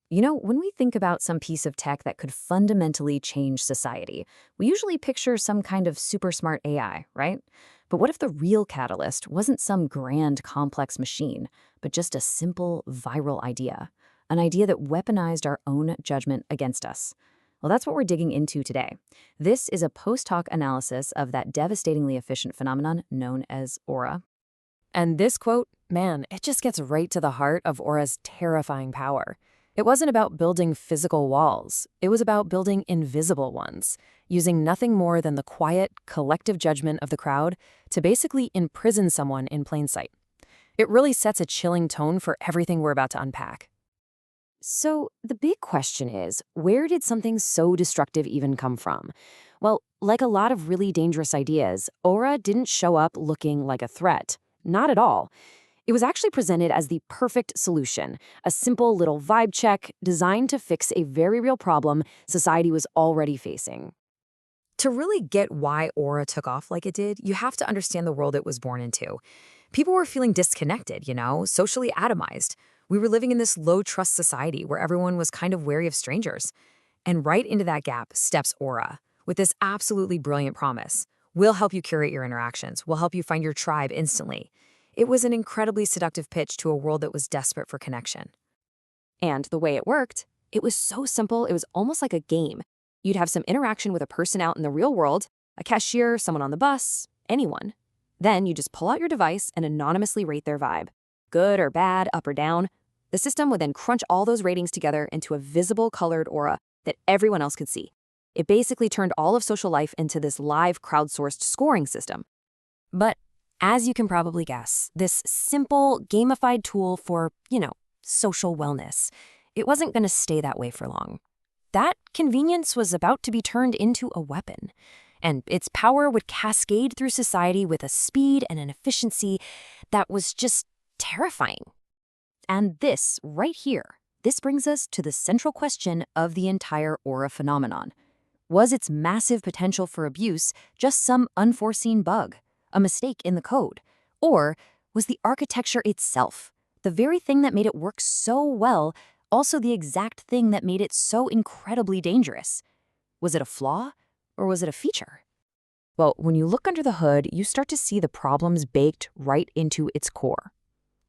When we think about some piece of tech that could fundamentally change society, we usually picture some kind of super smart AI, right? But what if the real catalyst wasn't some grand, complex machine, but just a simple, viral idea? An idea that weaponized our own judgment against us. Well, that's what we're digging into today. This is a post hoc analysis of that devastatingly efficient phenomenon known as aura. And this quote, man, it just gets right to the heart of Aura's terrifying power. It wasn't about building physical walls. It was about building invisible ones, using nothing more than the quiet, collective judgment of the crowd to basically imprison someone in plain sight. It really sets a chilling tone for everything we're about to unpack. So, the big question is, where did something so destructive even come from? Well, like a lot of really dangerous ideas, Aura didn't show up looking like a threat. Not at all. It was actually presented as the perfect solution, a simple little vibe check designed to fix a very real problem society was already facing. To really get why Aura took off like it did, you have to understand the world it was born into. People were feeling disconnected, socially atomized. We were living in this low trust society where everyone was kind of wary of strangers. And right into that gap steps Aura with this absolutely brilliant promise. We'll help you curate your interactions. We'll help you find your tribe instantly. It was an incredibly seductive pitch to a world that was desperate for connection. And the way it worked, it was so simple, it was almost like a game. You'd have some interaction with a person out in the real world, a cashier, someone on the bus, anyone. Then you just pull out your device and anonymously rate their vibe. Good or bad, up or down. The system would then crunch all those ratings together into a visible colored aura that everyone else could see. It basically turned all of social life into this live crowdsourced scoring system. But as you can probably guess, this simple, gamified tool for, social wellness, it wasn't going to stay that way for long. That convenience was about to be turned into a weapon, and its power would cascade through society with a speed and an efficiency that was just terrifying. And this, right here, this brings us to the central question of the entire aura phenomenon. Was its massive potential for abuse just some unforeseen bug? A mistake in the code? Or was the architecture itself, the very thing that made it work so well, also the exact thing that made it so incredibly dangerous? Was it a flaw, or was it a feature? Well, when you look under the hood, you start to see the problems baked right into its core.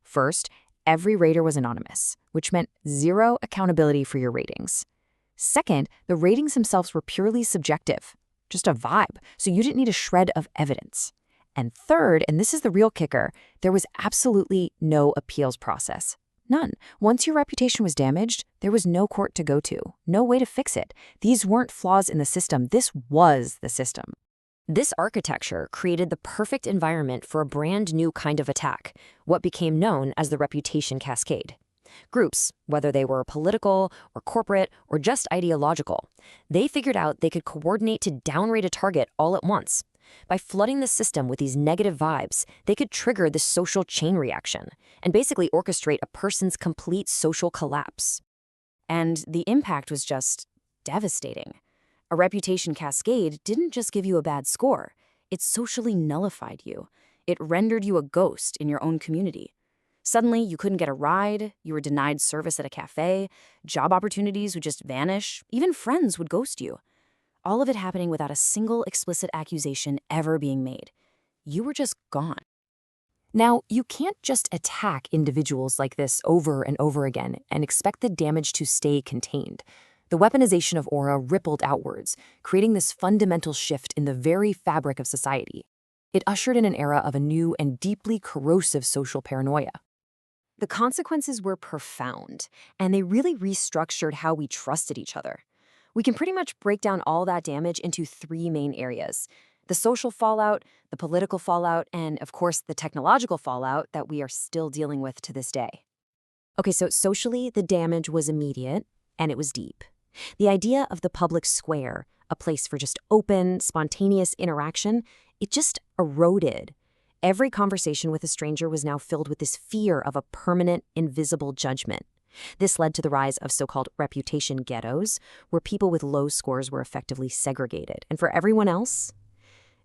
First, every rater was anonymous, which meant zero accountability for your ratings. Second, the ratings themselves were purely subjective, just a vibe, so you didn't need a shred of evidence. And third, and this is the real kicker, there was absolutely no appeals process. None. Once your reputation was damaged, there was no court to go to, no way to fix it. These weren't flaws in the system, this was the system. This architecture created the perfect environment for a brand new kind of attack, what became known as the reputation cascade. Groups, whether they were political or corporate or just ideological, they figured out they could coordinate to downrate a target all at once. By flooding the system with these negative vibes, they could trigger the social chain reaction and basically orchestrate a person's complete social collapse. And the impact was just devastating. A reputation cascade didn't just give you a bad score, it socially nullified you. It rendered you a ghost in your own community. Suddenly, you couldn't get a ride, you were denied service at a cafe, job opportunities would just vanish, even friends would ghost you. All of it happening without a single explicit accusation ever being made. You were just gone. Now, you can't just attack individuals like this over and over again and expect the damage to stay contained. The weaponization of aura rippled outwards, creating this fundamental shift in the very fabric of society. It ushered in an era of a new and deeply corrosive social paranoia. The consequences were profound, and they really restructured how we trusted each other. We can pretty much break down all that damage into three main areas: the social fallout, the political fallout, and of course the technological fallout that we are still dealing with to this day. Okay, so socially, the damage was immediate, and it was deep. The idea of the public square, a place for just open, spontaneous interaction, it just eroded. Every conversation with a stranger was now filled with this fear of a permanent, invisible judgment. This led to the rise of so-called reputation ghettos, where people with low scores were effectively segregated. And for everyone else,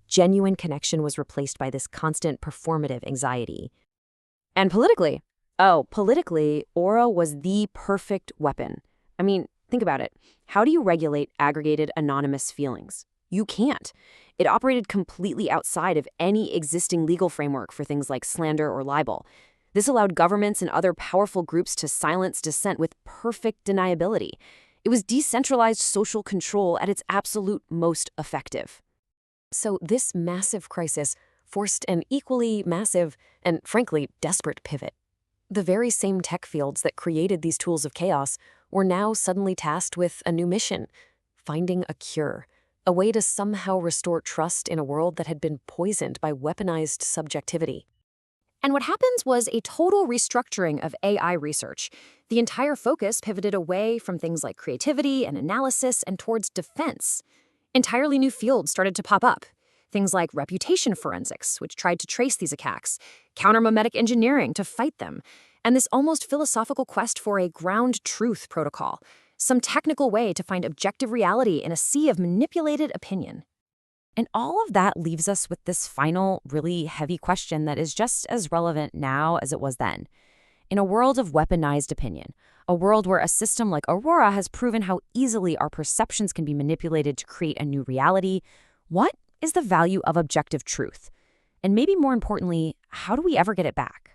genuine connection was replaced by this constant performative anxiety. And politically, aura was the perfect weapon. I mean, think about it. How do you regulate aggregated anonymous feelings? You can't. It operated completely outside of any existing legal framework for things like slander or libel. This allowed governments and other powerful groups to silence dissent with perfect deniability. It was decentralized social control at its absolute most effective. So this massive crisis forced an equally massive and, frankly, desperate pivot. The very same tech fields that created these tools of chaos were now suddenly tasked with a new mission: finding a cure, a way to somehow restore trust in a world that had been poisoned by weaponized subjectivity. And what happens was a total restructuring of AI research. The entire focus pivoted away from things like creativity and analysis and towards defense. Entirely new fields started to pop up. Things like reputation forensics, which tried to trace these attacks, counter-memetic engineering to fight them, and this almost philosophical quest for a ground truth protocol, some technical way to find objective reality in a sea of manipulated opinion. And all of that leaves us with this final, really heavy question that is just as relevant now as it was then. In a world of weaponized opinion, a world where a system like Aurora has proven how easily our perceptions can be manipulated to create a new reality, what is the value of objective truth? And maybe more importantly, how do we ever get it back?